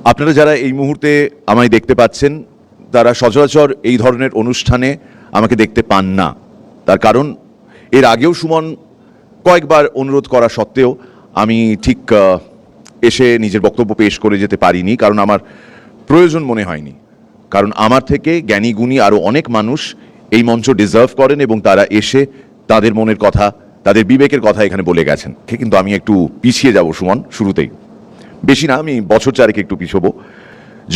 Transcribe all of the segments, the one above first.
আপনারা যারা এই মুহূর্তে আমায় দেখতে পাচ্ছেন তারা সচরাচর এই ধরনের অনুষ্ঠানে আমাকে দেখতে পান না। তার কারণ এর আগেও সুমন কয়েকবার অনুরোধ করা সত্ত্বেও আমি ঠিক এসে নিজের বক্তব্য পেশ করে যেতে পারিনি, কারণ আমার প্রয়োজন মনে হয়নি। কারণ আমার থেকে জ্ঞানী গুণী আরও অনেক মানুষ এই মঞ্চ ডিজার্ভ করেন এবং তারা এসে তাদের মনের কথা, তাদের বিবেকের কথা এখানে বলে গেছেন। কিন্তু আমি একটু পিছিয়ে যাব সুমন, শুরুতেই বেশি না, আমি বছর চারেক একটু পিছবো।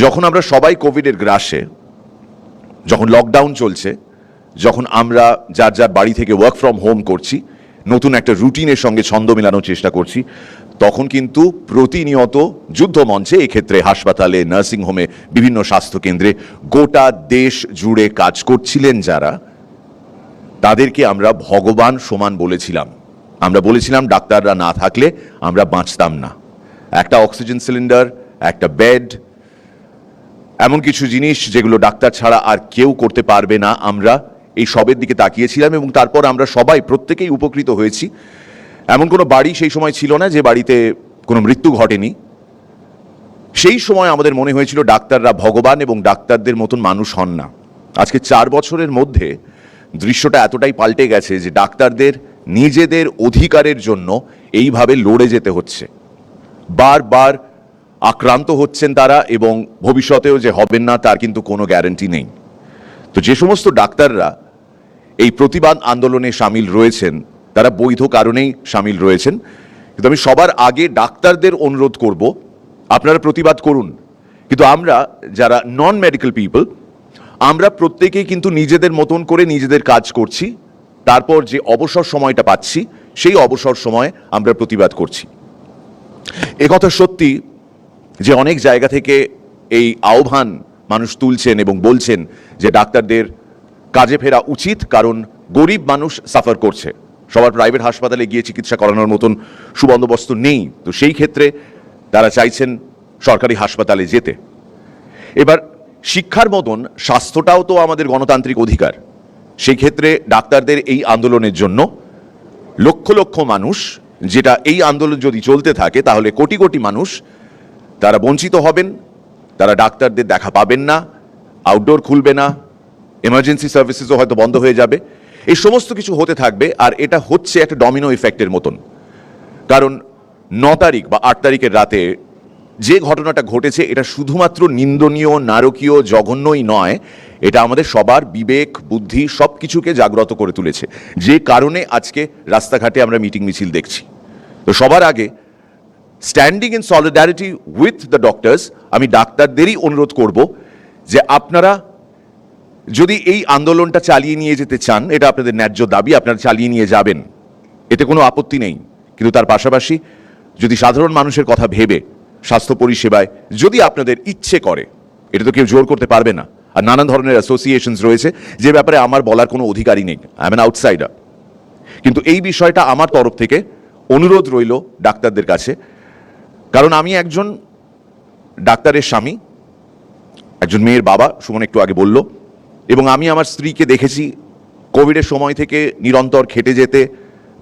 যখন আমরা সবাই কোভিডের গ্রাসে, যখন লকডাউন চলছে, যখন আমরা যার যার বাড়ি থেকে ওয়ার্ক ফ্রম হোম করছি, নতুন একটা রুটিনের সঙ্গে ছন্দ মেলানোর চেষ্টা করছি, তখন কিন্তু প্রতিনিয়ত যুদ্ধ মঞ্চে, এক্ষেত্রে হাসপাতালে, নার্সিংহোমে, বিভিন্ন স্বাস্থ্যকেন্দ্রে গোটা দেশ জুড়ে কাজ করছিলেন যারা, তাদেরকে আমরা ভগবান সমান বলেছিলাম। আমরা বলেছিলাম ডাক্তাররা না থাকলে আমরা বাঁচতাম না। একটা অক্সিজেন সিলিন্ডার, একটা বেড, এমন কিছু জিনিস যেগুলো ডাক্তার ছাড়া আর কেউ করতে পারবে না, আমরা এই সবের দিকে তাকিয়েছিলাম এবং তারপর আমরা সবাই প্রত্যেকেই উপকৃত হয়েছি। এমন কোনো বাড়ি সেই সময় ছিল না যে বাড়িতে কোনো মৃত্যু ঘটেনি। সেই সময় আমাদের মনে হয়েছিল ডাক্তাররা ভগবান এবং ডাক্তারদের মতন মানুষ হন না। আজকে 4 বছরের মধ্যে দৃশ্যটা এতটাই পাল্টে গেছে যে ডাক্তারদের নিজেদের অধিকারের জন্য এইভাবে লড়ে যেতে হচ্ছে। বারবার আক্রান্ত হচ্ছেন তারা এবং ভবিষ্যতেও যে হবেন না তার কিন্তু কোনো গ্যারান্টি নেই। তো যে সমস্ত ডাক্তাররা এই প্রতিবাদ আন্দোলনে সামিল রয়েছেন তারা বৈধ কারণেই সামিল রয়েছেন। কিন্তু আমি সবার আগে ডাক্তারদের অনুরোধ করব, আপনারা প্রতিবাদ করুন, কিন্তু আমরা যারা নন মেডিকেল পিপল, আমরা প্রত্যেকেই কিন্তু নিজেদের মতন করে নিজেদের কাজ করছি। তারপর যে অবসর সময়টা পাচ্ছি সেই অবসর সময়ে আমরা প্রতিবাদ করছি। একথা সত্যি যে অনেক জায়গা থেকে এই আহ্বান মানুষ তুলছেন এবং বলছেন যে ডাক্তারদের কাজে ফেরা উচিত, কারণ গরিব মানুষ সাফার করছে, সবার প্রাইভেট হাসপাতালে গিয়ে চিকিৎসা করানোর মতন সুবন্দোবস্ত নেই। তো সেই ক্ষেত্রে তারা চাইছেন সরকারি হাসপাতালে যেতে। এবার শিক্ষার মতন স্বাস্থ্যটাও তো আমাদের গণতান্ত্রিক অধিকার। সেই ক্ষেত্রে ডাক্তারদের এই আন্দোলনের জন্য লক্ষ লক্ষ মানুষ, যেটা এই আন্দোলন যদি চলতে থাকে তাহলে কোটি কোটি মানুষ তারা বঞ্চিত হবেন, তারা ডাক্তারদের দেখা পাবেন না, আউটডোর খুলবে না, এমার্জেন্সি সার্ভিসেসও হয়তো বন্ধ হয়ে যাবে। এই সমস্ত কিছু হতে থাকবে আর এটা হচ্ছে একটা ডমিনো ইফেক্টের মতন। কারণ 9 তারিখ বা 8 তারিখের রাতে যে ঘটনাটা ঘটেছে এটা শুধুমাত্র নিন্দনীয়, নারকীয়, জঘন্যই নয়, এটা আমাদের সবার বিবেক, বুদ্ধি সব কিছুকে জাগ্রত করে তুলেছে, যে কারণে আজকে রাস্তাঘাটে আমরা মিটিং মিছিল দেখছি। তো সবার আগে standing in solidarity with the doctors, আমি ডাক্তারদেরই অনুরোধ করব যে আপনারা যদি এই আন্দোলনটা চালিয়ে নিয়ে যেতে চান, এটা আপনাদের ন্যায্য দাবি, আপনারা চালিয়ে নিয়ে যাবেন, এতে কোনো আপত্তি নেই। কিন্তু তার পাশাপাশি যদি সাধারণ মানুষের কথা ভেবে স্বাস্থ্য পরিষেবায় যদি আপনাদের ইচ্ছে করে, এটা তো কেউ জোর করতে পারবে না, আর নানান ধরনের অ্যাসোসিয়েশনস রয়েছে যে ব্যাপারে আমার বলার কোনো অধিকারই নেই, আই এম অ্যান আউটসাইডার। কিন্তু এই বিষয়টা আমার তরফ থেকে অনুরোধ রইল ডাক্তারদের কাছে, কারণ আমি একজন ডাক্তারের স্বামী, একজন মেয়ের বাবা, সুমন একটু আগে বলল, এবং আমি আমার স্ত্রীকে দেখেছি কোভিডের সময় থেকে নিরন্তর খেটে যেতে,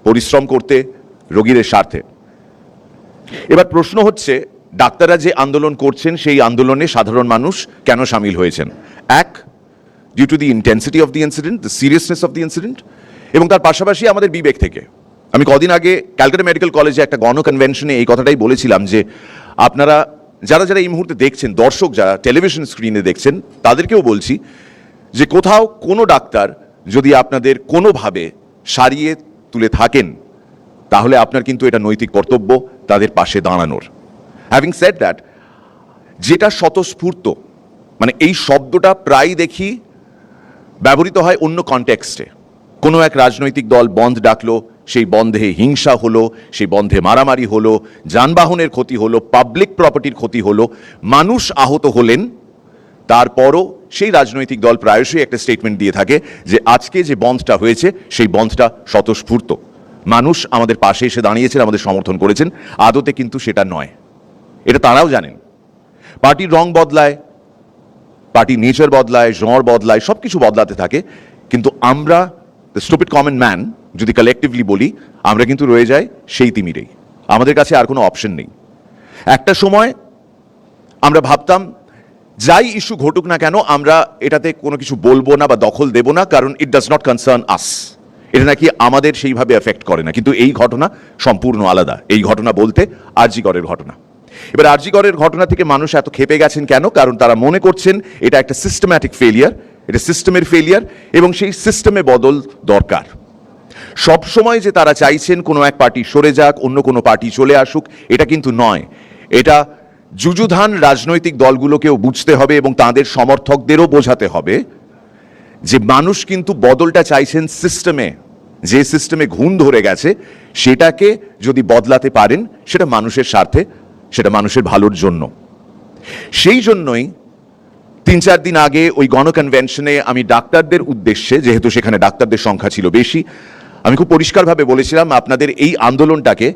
পরিশ্রম করতে রোগীদের স্বার্থে। এবার প্রশ্ন হচ্ছে ডাক্তাররা যে আন্দোলন করছেন সেই আন্দোলনে সাধারণ মানুষ কেন সামিল হয়েছেন? এক, due to the intensity of the incident, the seriousness of the incident, এবং তার পাশাপাশি আমাদের বিবেক থেকে। আমি কদিন আগে ক্যালকাটা মেডিকেল কলেজে একটা গণকনভেনশনে এই কথাটাই বলেছিলাম যে আপনারা যারা যারা এই মুহূর্তে দেখছেন, দর্শক যারা টেলিভিশন স্ক্রিনে দেখছেন, তাদেরকেও বলছি যে কোথাও কোনো ডাক্তার যদি আপনাদের কোনোভাবে সারিয়ে তুলে থাকেন তাহলে আপনার কিন্তু এটা নৈতিক কর্তব্য তাদের পাশে দাঁড়ানোর। হ্যাভিং সেড দ্যাট, যেটা স্বতঃস্ফূর্ত, মানে এই শব্দটা প্রায় দেখি ব্যবহৃত হয় অন্য কনটেক্সটে। কোনো এক রাজনৈতিক দল বন্ধ ডাকলো, সেই বন্ধে হিংসা হলো, সেই বন্ধে মারামারি হলো, যানবাহনের ক্ষতি হলো, পাবলিক প্রপার্টির ক্ষতি হলো, মানুষ আহত হলেন, তারপরও সেই রাজনৈতিক দল প্রায়শই একটা স্টেটমেন্ট দিয়ে থাকে যে আজকে যে বন্ধটা হয়েছে সেই বন্ধটা স্বতঃস্ফূর্ত, মানুষ আমাদের পাশে এসে দাঁড়িয়েছেন, আমাদের সমর্থন করেছেন। আদতে কিন্তু সেটা নয়, এটা তারাও জানেন। পার্টির রং বদলায়, পার্টির নেচার বদলায়, জঁর বদলায়, সব কিছু বদলাতে থাকে, কিন্তু আমরা দ্য স্টুপিড কমন ম্যান যদি কালেকটিভলি বলি, আমরা কিন্তু রয়ে যাই সেই তিমিরেই, আমাদের কাছে আর কোনো অপশন নেই। একটা সময় আমরা ভাবতাম যাই ইস্যু ঘটুক না কেন আমরা এটাতে কোনো কিছু বলবো না বা দখল দেব না, কারণ ইট ডাজ নট কনসার্ন আস, এটা নাকি আমাদের সেইভাবে এফেক্ট করে না। কিন্তু এই ঘটনা সম্পূর্ণ আলাদা। এই ঘটনা বলতে আরজি করের ঘটনা। এবার আরজি করের ঘটনা থেকে মানুষ এত ক্ষেপে গেছেন কেন? কারণ তারা মনে করছেন এটা একটা সিস্টেম্যাটিক ফেলিয়ার, এটা সিস্টেমের ফেলিয়ার, এবং সেই সিস্টেমে বদল দরকার। সব সময় যে তারা চাইছেন কোনো এক পার্টি সরে যাক, অন্য কোনো পার্টি চলে আসুক, এটা কিন্তু নয়। এটা যুযুধান রাজনৈতিক দলগুলোকেও বুঝতে হবে এবং তাদের সমর্থকদেরও বোঝাতে হবে যে মানুষ কিন্তু বদলটা চাইছেন সিস্টেমে। যে সিস্টেমে ঘুণ ধরে গেছে সেটাকে যদি বদলাতে পারেন সেটা মানুষের স্বার্থে, সেটা মানুষের ভালোর জন্য। সেই জন্যই 3-4 দিন আগে ওই গণকনভেনশনে আমি ডাক্তারদের উদ্দেশ্যে, যেহেতু সেখানে ডাক্তারদের সংখ্যা ছিল বেশি, আমি খুব পরিষ্কারভাবে বলেছিলাম আপনাদের এই আন্দোলনটাকে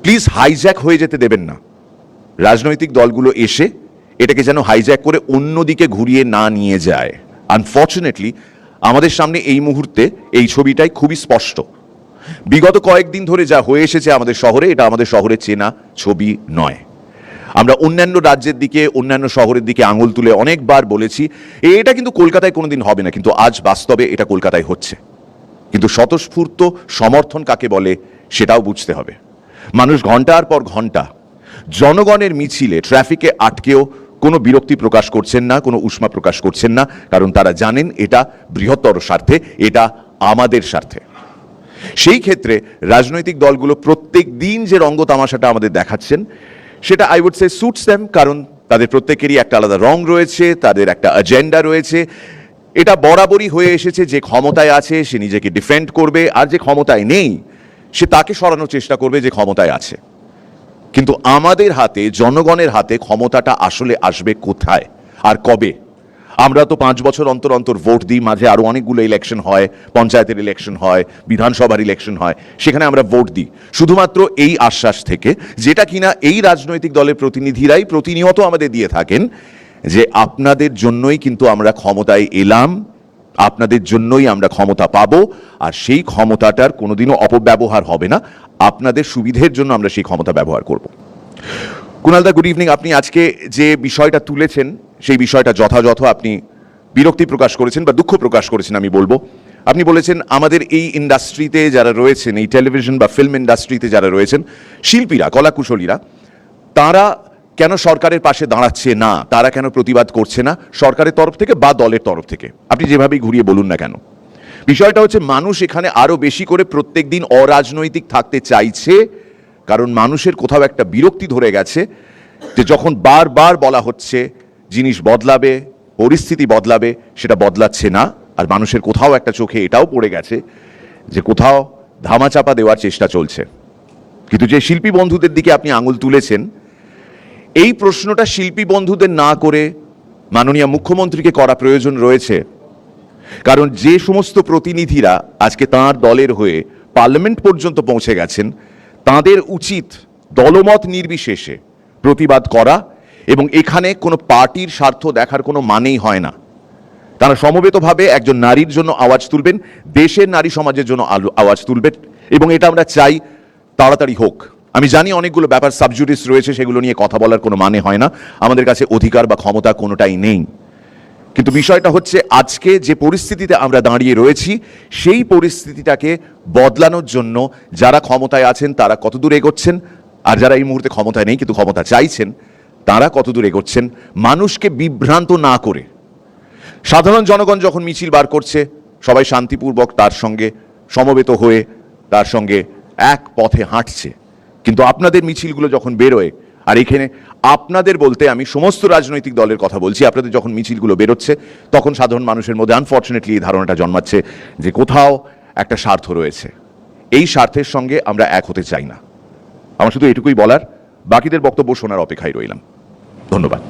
প্লিজ হাইজ্যাক হয়ে যেতে দেবেন না। রাজনৈতিক দলগুলো এসে এটাকে যেন হাইজ্যাক করে অন্যদিকে ঘুরিয়ে না নিয়ে যায়। আনফর্চুনেটলি আমাদের সামনে এই মুহূর্তে এই ছবিটাই খুবই স্পষ্ট। বিগত কয়েকদিন ধরে যা হয়ে এসেছে আমাদের শহরে, এটা আমাদের শহরের চেনা ছবি নয়। আমরা অন্যান্য রাজ্যের দিকে, অন্যান্য শহরের দিকে আঙুল তুলে অনেকবার বলেছি এটা কিন্তু কলকাতায় কোনোদিন হবে না, কিন্তু আজ বাস্তবে এটা কলকাতায় হচ্ছে। কিন্তু স্বতঃস্ফূর্ত সমর্থন কাকে বলে সেটাও বুঝতে হবে। মানুষ ঘন্টার পর ঘন্টা জনগণের মিছিলে ট্রাফিকে আটকেও কোনো বিরক্তি প্রকাশ করছেন না, কোনো উষ্মা প্রকাশ করছেন না, কারণ তারা জানেন এটা বৃহত্তর স্বার্থে, এটা আমাদের স্বার্থে। সেই ক্ষেত্রে রাজনৈতিক দলগুলো প্রত্যেক দিন যে রঙ্গ তামাশাটা আমাদের দেখাচ্ছেন সেটা I would say suits them, কারণ তাদের প্রত্যেকেরই একটা আলাদা রং রয়েছে, তাদের একটা এজেন্ডা রয়েছে। এটা বরাবরই হয়ে এসেছে, যে ক্ষমতায় আছে সে নিজেকে ডিফেন্ড করবে, আর যে ক্ষমতায় নেই সে তাকে সরানোর চেষ্টা করবে যে ক্ষমতায় আছে। কিন্তু আমাদের হাতে, জনগণের হাতে ক্ষমতাটা আসলে আসবে কোথায় আর কবে? আমরা তো 5 বছর অন্তর অন্তর ভোট দিই, মাঝে আরো অনেকগুলো ইলেকশন হয়, পঞ্চায়েতের ইলেকশন হয়, বিধানসভার ইলেকশন হয়, সেখানে আমরা ভোট দিই শুধুমাত্র এই আশ্বাস থেকে, যেটা কিনা এই রাজনৈতিক দলের প্রতিনিধিরাই প্রতিনিয়ত আমাদের দিয়ে থাকেন, যে আপনাদের জন্যই কিন্তু আমরা ক্ষমতায় এলাম, আপনাদের জন্যই আমরা ক্ষমতা পাবো, আর সেই ক্ষমতাটার কোনোদিনও অপব্যবহার হবে না, আপনাদের সুবিধের জন্য আমরা সেই ক্ষমতা ব্যবহার করব। কুণালদা, গুড ইভিনিং। আপনি আজকে যে বিষয়টা তুলেছেন সেই বিষয়টা যথাযথ আপনি বিরক্তি প্রকাশ করেছেন বা দুঃখ প্রকাশ করেছেন আমি বলবো। আপনি বলেছেন আমাদের এই ইন্ডাস্ট্রিতে যারা রয়েছেন, এই টেলিভিশন বা ফিল্ম ইন্ডাস্ট্রিতে যারা রয়েছেন, শিল্পীরা, কলাকুশলীরা, তারা কেন সরকারের পাশে দাঁড়াচ্ছে না, তারা কেন প্রতিবাদ করছে না সরকারের তরফ থেকে বা দলের তরফ থেকে, আপনি যেভাবেই ঘুরিয়ে বলুন না কেন। বিষয়টা হচ্ছে মানুষ এখানে আরো বেশি করে প্রত্যেক দিন অরাজনৈতিক থাকতে চাইছে, কারণ মানুষের কোথাও একটা বিরক্তি ধরে গেছে যে যখন বারবার বলা হচ্ছে জিনিস বদলাবে, পরিস্থিতি বদলাবে, সেটা বদলাচ্ছে না। আর মানুষের কোথাও একটা চোখে এটাও পড়ে গেছে যে কোথাও ধামাচাপা দেওয়ার চেষ্টা চলছে। কিন্তু যে শিল্পী বন্ধুদের দিকে আপনি আঙুল তুলেছেন, এই প্রশ্নটা শিল্পী বন্ধুদের না করে মাননীয় মুখ্যমন্ত্রীকে করা প্রয়োজন রয়েছে। কারণ যে সমস্ত প্রতিনিধিরা আজকে তাঁর দলের হয়ে পার্লামেন্ট পর্যন্ত পৌঁছে গেছেন, তাদের উচিত দলমত নির্বিশেষে প্রতিবাদ করা, এবং এখানে কোনো পার্টির স্বার্থ দেখার কোনো মানেই হয় না। তারা সমবেতভাবে একজন নারীর জন্য আওয়াজ তুলবেন, দেশের নারী সমাজের জন্য আওয়াজ তুলবেন, এবং এটা আমরা চাই তাড়াতাড়ি হোক। আমি জানি অনেকগুলো ব্যাপার সাবজুডিস রয়েছে, সেগুলো নিয়ে কথা বলার কোনো মানে হয় না, আমাদের কাছে অধিকার বা ক্ষমতা কোনোটাই নেই। কিন্তু বিষয়টা হচ্ছে আজকে যে পরিস্থিতিতে আমরা দাঁড়িয়ে রয়েছি, সেই পরিস্থিতিটাকে বদলানোর জন্য যারা ক্ষমতায় আছেন তারা কতদূর এগোচ্ছেন, আর যারা এই মুহূর্তে ক্ষমতায় নেই কিন্তু ক্ষমতা চাইছেন তারা কতদূর এগোচ্ছেন, মানুষকে বিভ্রান্ত না করে। সাধারণ জনগণ যখন মিছিল বার করছে, সবাই শান্তিপূর্বক তার সঙ্গে সমবেত হয়ে তার সঙ্গে এক পথে হাঁটছে। কিন্তু আপনাদের মিছিলগুলো যখন বেরোয়, আর এখানে আপনাদের বলতে আমি সমস্ত রাজনৈতিক দলের কথা বলছি, আপনাদের যখন মিছিলগুলো বেরোচ্ছে তখন সাধারণ মানুষের মধ্যে আনফর্চুনেটলি এই ধারণাটা জন্মাচ্ছে যে কোথাও একটা স্বার্থ রয়েছে। এই স্বার্থের সঙ্গে আমরা এক হতে চাই না। আমার শুধু এটুকুই বলার, বাকিদের বক্তব্য শোনার অপেক্ষায় রইলাম। ধন্যবাদ।